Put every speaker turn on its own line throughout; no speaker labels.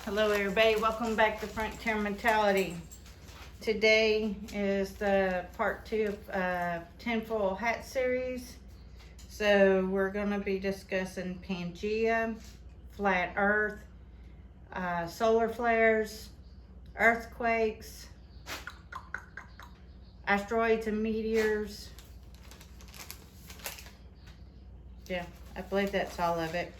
Hello everybody, welcome back to Frontier Mentality. Today is the part 2 of Tinfoil hat series. So we're going to be discussing Pangaea, flat earth, solar flares, earthquakes, asteroids and meteors. Yeah, I believe that's all of it.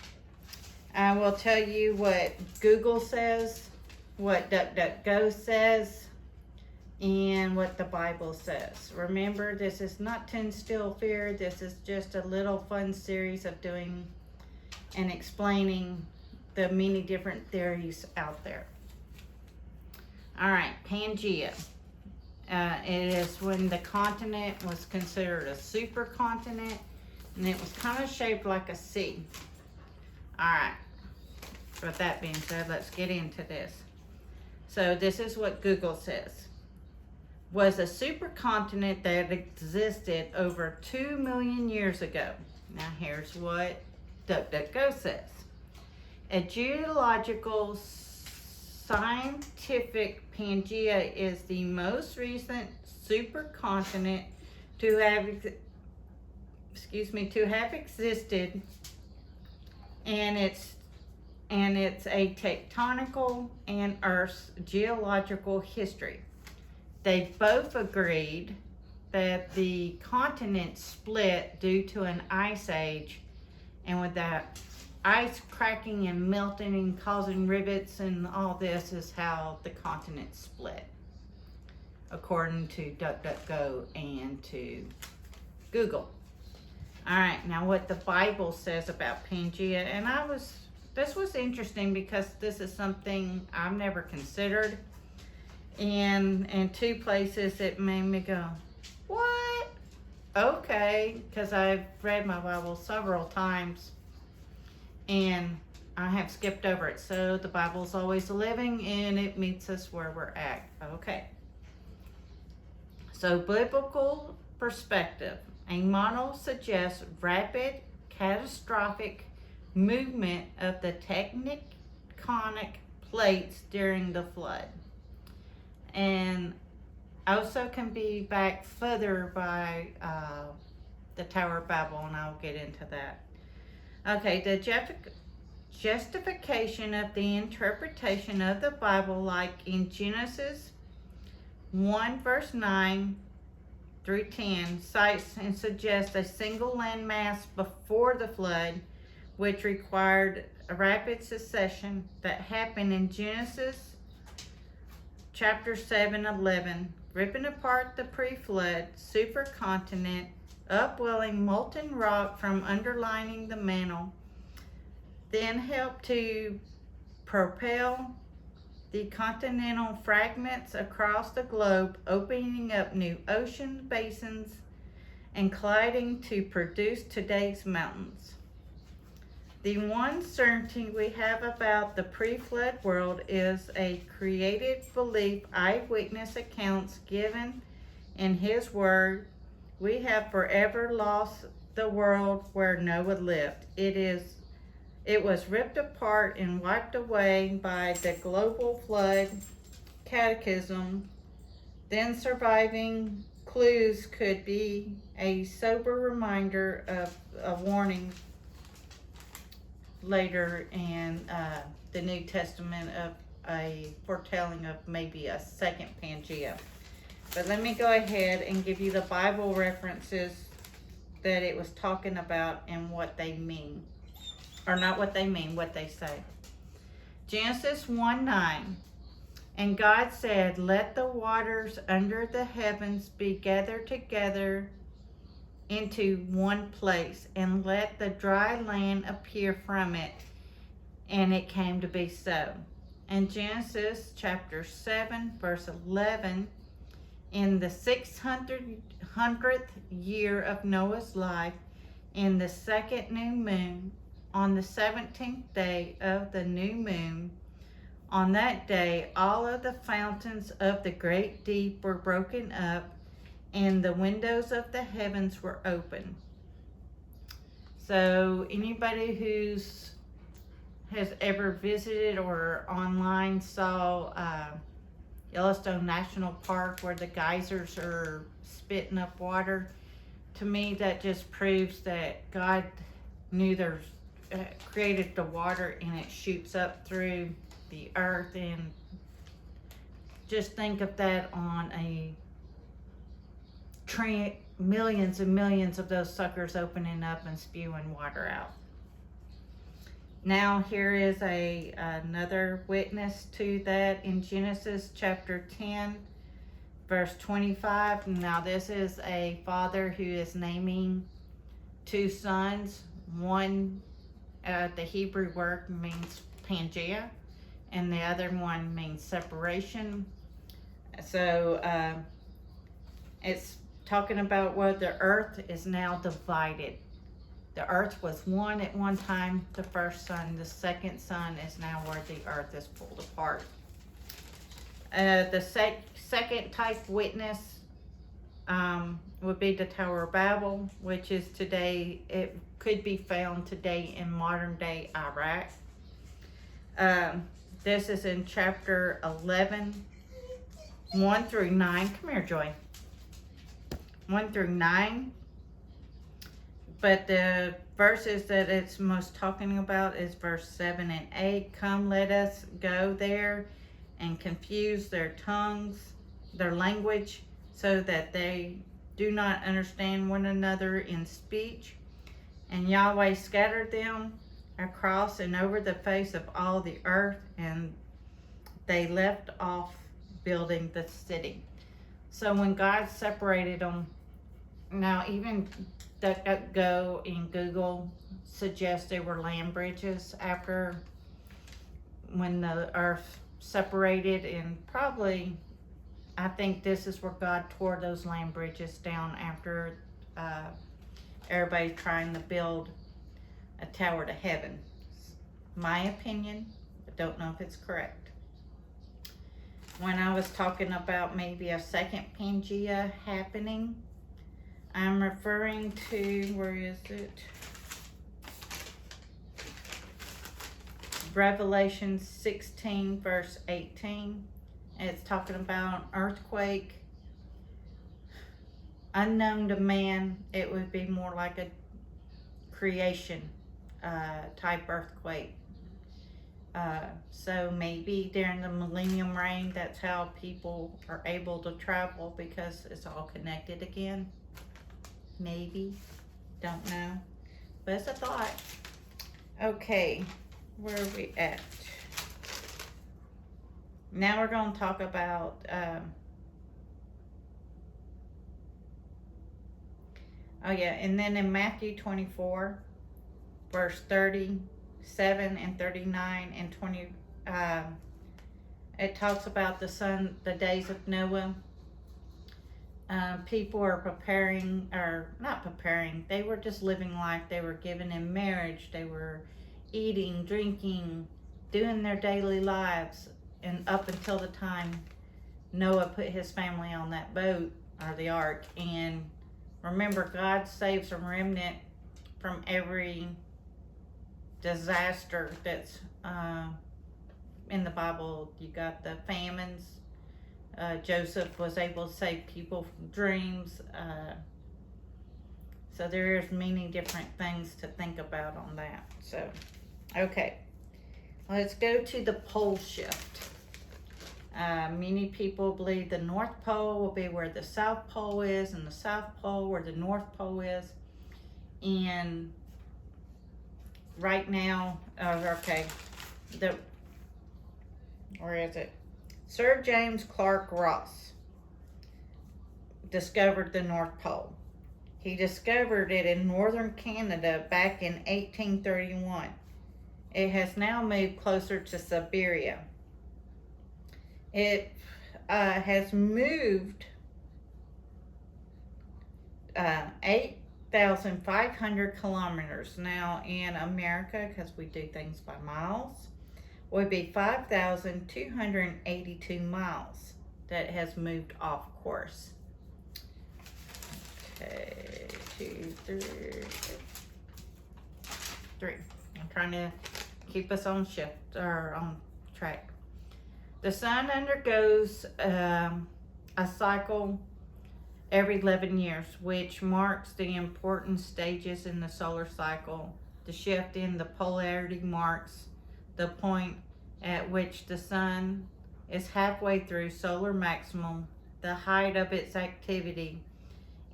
I will tell you what Google says, what DuckDuckGo says, and what the Bible says. Remember, this is not to instill fear. This is just a little fun series of doing and explaining the many different theories out there. All right, Pangaea. It is when the continent was considered a supercontinent, and it was kind of shaped like a C. All right. With that being said, let's get into this. So this is what Google says. Was a supercontinent that existed over 2 million years ago. Now here's what DuckDuckGo says. A geological scientific Pangaea is the most recent supercontinent to have existed, and it's a tectonical and Earth's geological history. They both agreed that the continent split due to an ice age, and with that ice cracking and melting and causing rivets and all this is how the continent split, according to DuckDuckGo and to Google. All right, now what the Bible says about Pangaea, and this was interesting because this is something I've never considered. And in two places it made me go, what? Okay, because I've read my Bible several times and I have skipped over it. So the Bible's always living and it meets us where we're at. Okay. So biblical perspective. A model suggests rapid, catastrophic movement of the tectonic plates during the flood, and also can be back further by the Tower of Babel, and I'll get into that. Okay, the justification of the interpretation of the Bible, like in Genesis 1 verse 9 through 10, cites and suggests a single landmass before the flood, which required a rapid succession that happened in Genesis chapter 7:11, ripping apart the pre-flood supercontinent, upwelling molten rock from underlying the mantle, then helped to propel the continental fragments across the globe, opening up new ocean basins and colliding to produce today's mountains. The one certainty we have about the pre-flood world is a created belief, eyewitness accounts given in His Word. We have forever lost the world where Noah lived. It was ripped apart and wiped away by the global flood cataclysm. Then surviving clues could be a sober reminder of a warning later in the New Testament of a foretelling of maybe a second Pangaea. But let me go ahead and give you the Bible references that it was talking about and what they mean. Or not what they mean, what they say. Genesis 1:9. And God said, let the waters under the heavens be gathered together into one place, and let the dry land appear from it. And it came to be so. And Genesis chapter 7 verse 11, in the 600th year of Noah's life, in the second new moon, on the 17th day of the new moon, on that day all of the fountains of the great deep were broken up, and the windows of the heavens were open. So anybody who's has ever visited or online saw Yellowstone National Park where the geysers are spitting up water, to me that just proves that God knew there's created the water and it shoots up through the earth. And just think of that on a millions and millions of those suckers opening up and spewing water out. Now here is another witness to that in Genesis chapter 10 verse 25. Now this is a father who is naming two sons. One, the Hebrew word means Pangaea, and the other one means separation. So it's talking about where the earth is now divided. The earth was one at one time, the first son. The second son is now where the earth is pulled apart. The second type witness would be the Tower of Babel, which is today, it could be found today in modern day Iraq. This is in chapter 11, 1 through 9. Come here, Joy. 1 through 9. But the verses that it's most talking about is verse 7 and 8. Come, let us go there and confuse their tongues, their language, so that they do not understand one another in speech. And Yahweh scattered them across and over the face of all the earth, and they left off building the city. So when God separated them, now even DuckDuckGo and Google suggest they were land bridges after when the earth separated, and probably I think this is where God tore those land bridges down after everybody trying to build a tower to heaven. My opinion, but don't know if it's correct. When I was talking about maybe a second Pangaea happening, I'm referring to, where is it? Revelation 16 verse 18. And it's talking about earthquake. Unknown to man, it would be more like a creation type earthquake. So maybe during the millennium reign, that's how people are able to travel, because it's all connected again. Maybe, don't know, but it's a thought. Okay, where are we at? Now we're going to talk about and then in Matthew 24 verse 37 and 39 and 20, it talks about the days of Noah. People are preparing, or not preparing, they were just living life. They were given in marriage. They were eating, drinking, doing their daily lives. And up until the time Noah put his family on that boat, or the ark. And remember, God saves a remnant from every disaster that's in the Bible. You got the famines. Joseph was able to save people from dreams. So there's many different things to think about on that. So, okay. Let's go to the pole shift. Many people believe the North Pole will be where the South Pole is, and the South Pole where the North Pole is. And right now, where is it? Sir James Clark Ross discovered the North Pole. He discovered it in northern Canada back in 1831. It has now moved closer to Siberia. It has moved 8,500 kilometers. Now in America, because we do things by miles, would be 5,282 miles that has moved off course. Okay, 2, 3. I'm trying to keep us on shift or on track. The sun undergoes a cycle every 11 years, which marks the important stages in the solar cycle. The shift in the polarity marks the point at which the sun is halfway through solar maximum, the height of its activity,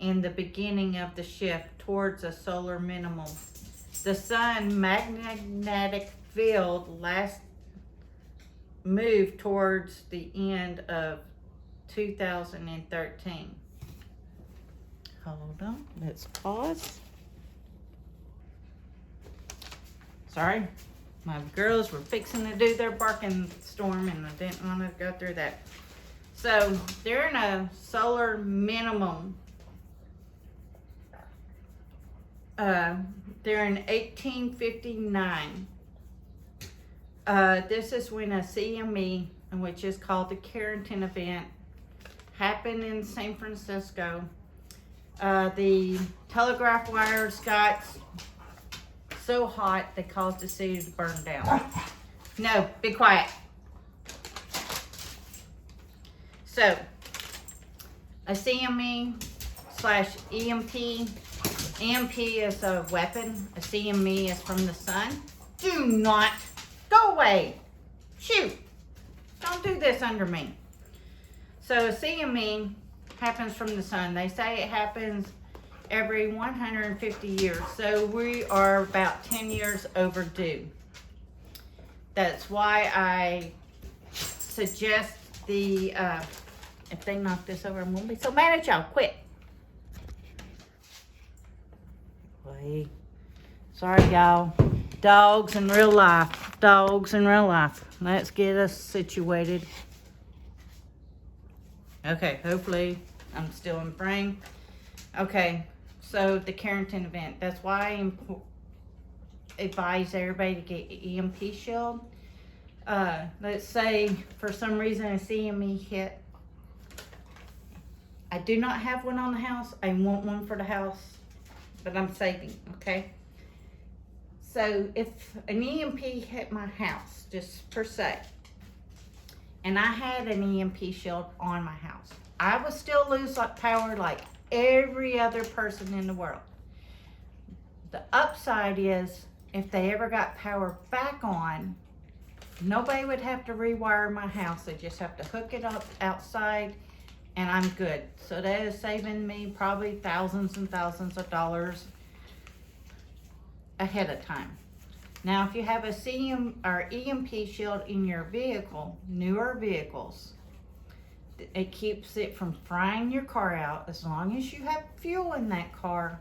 and the beginning of the shift towards a solar minimum. The sun magnetic field last moved towards the end of 2013. Hold on, let's pause. Sorry, my girls were fixing to do their barking storm and I didn't want to go through that. So they're in a solar minimum. They're in 1859. This is when a CME, which is called the Carrington event, happened in San Francisco. The telegraph wires got so hot they caused the city to burn down. No, be quiet. So, a CME slash EMP. EMP is a weapon. A CME is from the sun. Do not. Go away. Shoot. Don't do this under me. So, a CME happens from the sun. They say it happens every 150 years. So, we are about 10 years overdue. That's why I suggest the, if they knock this over, I'm going to be so mad at y'all. Quit. Wait. Sorry, y'all. Dogs in real life. Dogs in real life. Let's get us situated. Okay, hopefully I'm still in frame. Okay, so the Carrington event. That's why I advise everybody to get EMP shield. Let's say for some reason a CME hit. I do not have one on the house. I want one for the house, but I'm saving, okay? So if an EMP hit my house, just per se, and I had an EMP shield on my house, I would still lose power like every other person in the world. The upside is if they ever got power back on, nobody would have to rewire my house. They just have to hook it up outside and I'm good. So that is saving me probably thousands and thousands of dollars ahead of time. Now, if you have a CM or EMP shield in your vehicle, newer vehicles, it keeps it from frying your car out. As long as you have fuel in that car,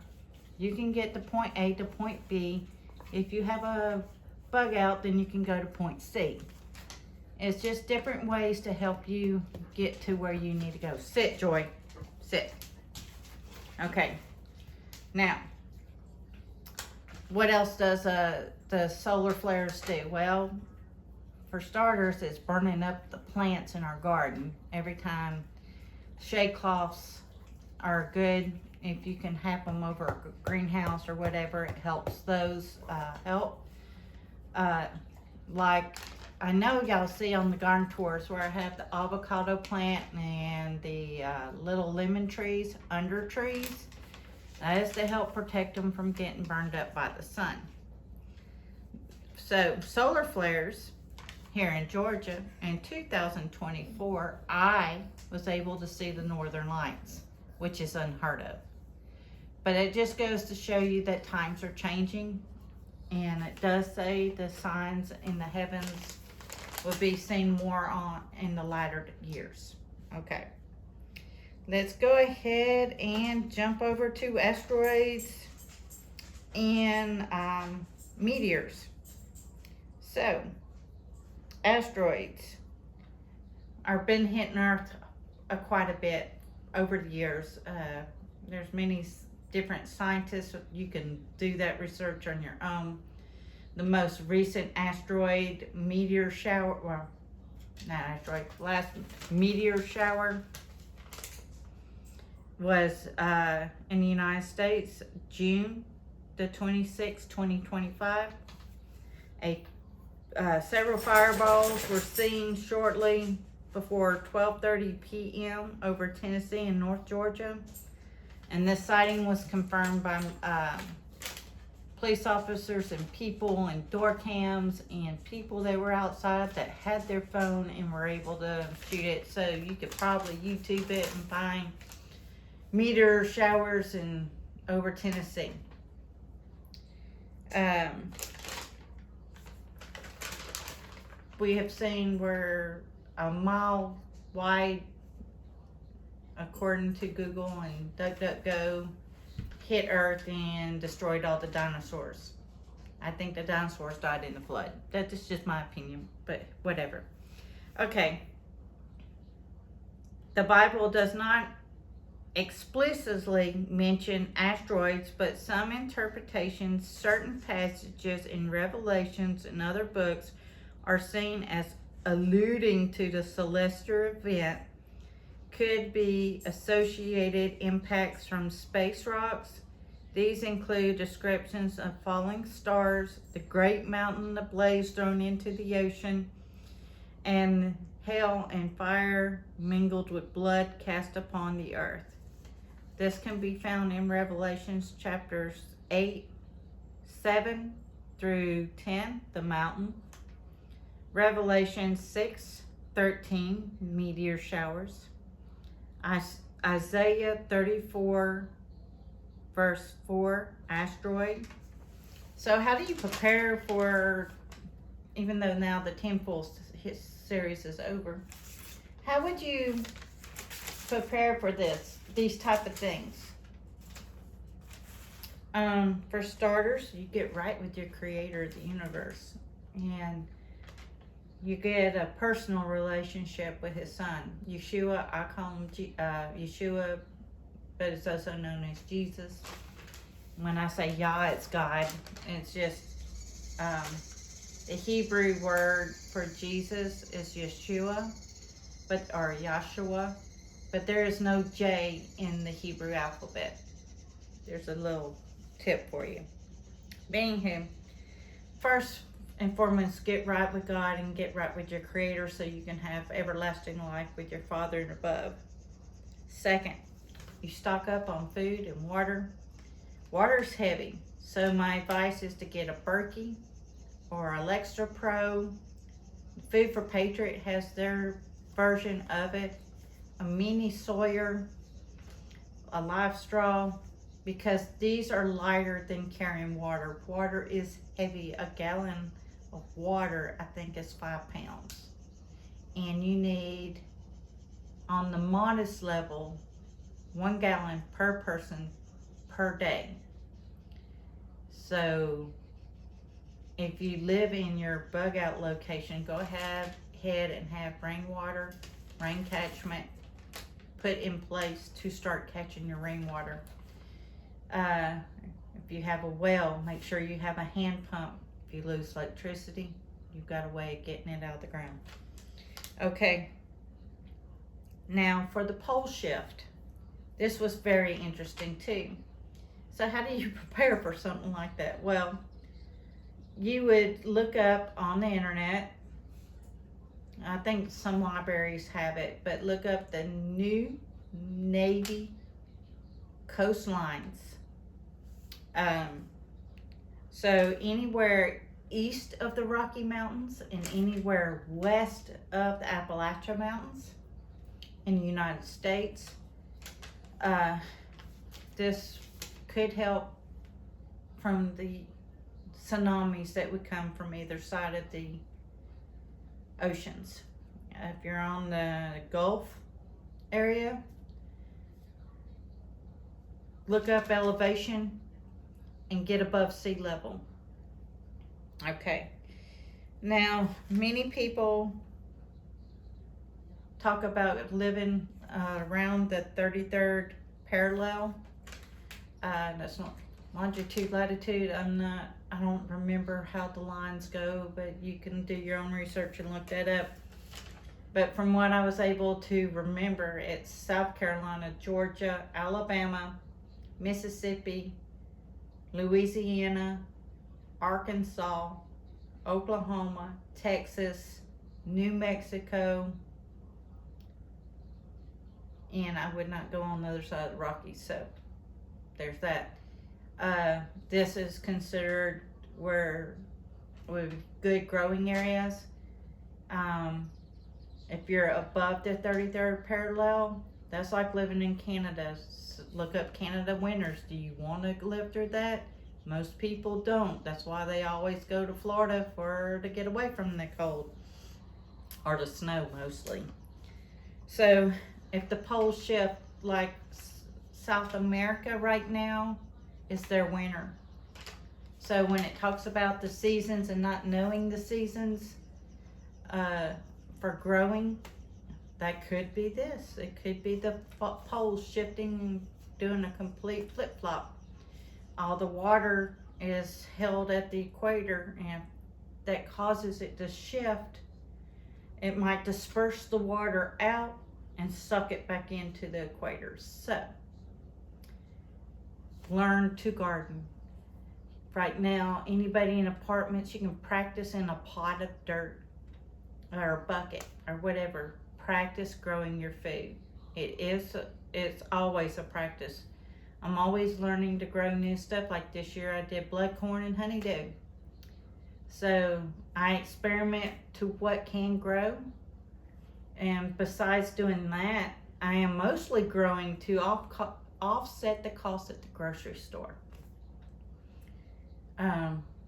you can get to point A to point B. If you have a bug out, then you can go to point C. It's just different ways to help you get to where you need to go. Sit, Joy. Sit. Okay. Now, what else does the solar flares do? Well, for starters, it's burning up the plants in our garden. Every time, shade cloths are good. If you can have them over a greenhouse or whatever, it helps those help. Like I know y'all see on the garden tours where I have the avocado plant and the little lemon trees, under trees. That is to help protect them from getting burned up by the sun. So solar flares here in Georgia in 2024, I was able to see the northern lights, which is unheard of. But it just goes to show you that times are changing, and it does say the signs in the heavens will be seen more on in the latter years. Okay, let's go ahead and jump over to asteroids and meteors. So, asteroids are been hitting Earth quite a bit over the years. There's many different scientists. You can do that research on your own. The most recent asteroid meteor shower, well, not asteroid, last meteor shower was in the United States, June the 26th, 2025. A Several fireballs were seen shortly before 12:30 p.m. over Tennessee and North Georgia. And this sighting was confirmed by police officers and people and door cams and people that were outside that had their phone and were able to shoot it. So you could probably YouTube it and find meteor showers in over Tennessee. We have seen where a mile wide, according to Google and DuckDuckGo, hit Earth and destroyed all the dinosaurs. I think the dinosaurs died in the flood. That's just my opinion, but whatever. Okay. The Bible does not explicitly mention asteroids, but some interpretations, certain passages in Revelations and other books are seen as alluding to the celestial event. Could be associated impacts from space rocks. These include descriptions of falling stars, the great mountain ablaze thrown into the ocean, and hail and fire mingled with blood cast upon the earth. This can be found in Revelations chapters 8, 7 through 10, the mountain. Revelation 6:13, meteor showers. Isaiah 34 verse 4, asteroid. So how do you prepare for, even though now the Tinfoil series is over, how would you prepare for these type of things? For starters, you get right with your creator of the universe, and you get a personal relationship with his son, Yeshua. I call him Yeshua, but it's also known as Jesus. When I say Yah, it's God. It's just, the Hebrew word for Jesus is Yeshua, or Yahshua, but there is no J in the Hebrew alphabet. There's a little tip for you. Being him, first and foremost, get right with God and get right with your creator so you can have everlasting life with your Father and above. Second, you stock up on food and water. Water's heavy, so my advice is to get a Berkey or a Lextra Pro. Food for Patriot has their version of it. A mini Sawyer, a Live Straw, because these are lighter than carrying water. Water is heavy. A gallon of water, I think, is 5 pounds. And you need, on the modest level, 1 gallon per person per day. So if you live in your bug out location, go ahead and have rainwater, rain catchment put in place to start catching your rainwater. If you have a well, make sure you have a hand pump. If you lose electricity, you've got a way of getting it out of the ground. Okay. Now for the pole shift. This was very interesting too. So how do you prepare for something like that? Well, you would look up on the internet. I think some libraries have it, but look up the New Navy coastlines. So anywhere east of the Rocky Mountains and anywhere west of the Appalachian Mountains in the United States, this could help from the tsunamis that would come from either side of the oceans. If you're on the Gulf area, look up elevation and get above sea level. Okay. Now, many people talk about living around the 33rd parallel. That's not longitude, latitude. I don't remember how the lines go, but you can do your own research and look that up. But from what I was able to remember, it's South Carolina, Georgia, Alabama, Mississippi, Louisiana, Arkansas, Oklahoma, Texas, New Mexico, and I would not go on the other side of the Rockies, so there's that. This is considered where with good growing areas. If you're above the 33rd parallel, that's like living in Canada. Look up Canada winters. Do you want to live through that? Most people don't. That's why they always go to Florida to get away from the cold or the snow mostly. So if the poles shift, like South America right now is their winter. So when it talks about the seasons and not knowing the seasons for growing, that could be this. It could be the poles shifting, doing a complete flip-flop. All the water is held at the equator, and that causes it to shift. It might disperse the water out and suck it back into the equator. So, learn to garden. Right now, anybody in apartments, you can practice in a pot of dirt or a bucket or whatever. Practice growing your food. It's always a practice. I'm always learning to grow new stuff. Like this year I did blood corn and honeydew. So I experiment to what can grow. And besides doing that, I am mostly growing to offset the cost at the grocery store.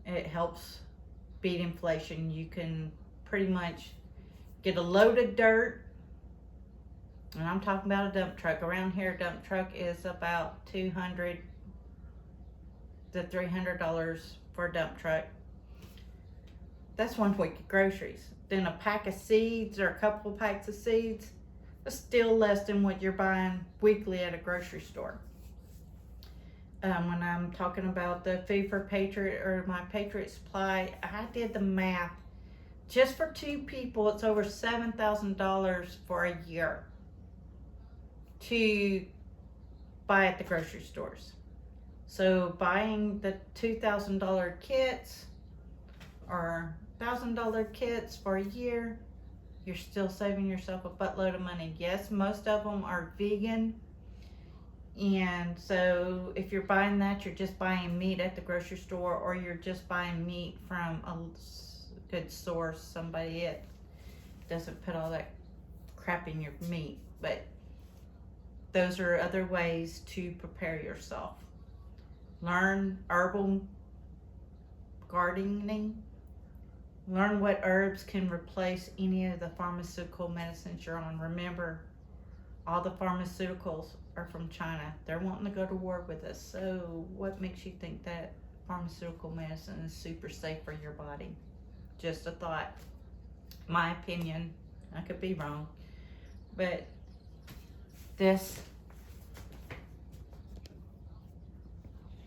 It helps beat inflation. You can pretty much get a load of dirt, and I'm talking about a dump truck. Around here, a dump truck is about $200 to $300 for a dump truck. That's 1 week of groceries. Then a pack of seeds or a couple of packs of seeds is still less than what you're buying weekly at a grocery store. When I'm talking about the Food for Patriot or my Patriot Supply, I did the math. Just for 2 people, it's over $7,000 for a year to buy at the grocery stores. So buying the $2,000 kits or $1,000 kits for a year, you're still saving yourself a buttload of money. Yes, most of them are vegan. And so if you're buying that, you're just buying meat at the grocery store, or you're just buying meat from a good source, somebody that doesn't put all that crap in your meat. But those are other ways to prepare yourself. Learn herbal gardening. Learn what herbs can replace any of the pharmaceutical medicines you're on. Remember, all the pharmaceuticals are from China. They're wanting to go to war with us. So what makes you think that pharmaceutical medicine is super safe for your body? Just a thought. My opinion. I could be wrong. But this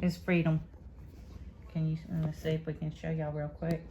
is freedom. Let's see if we can show y'all real quick.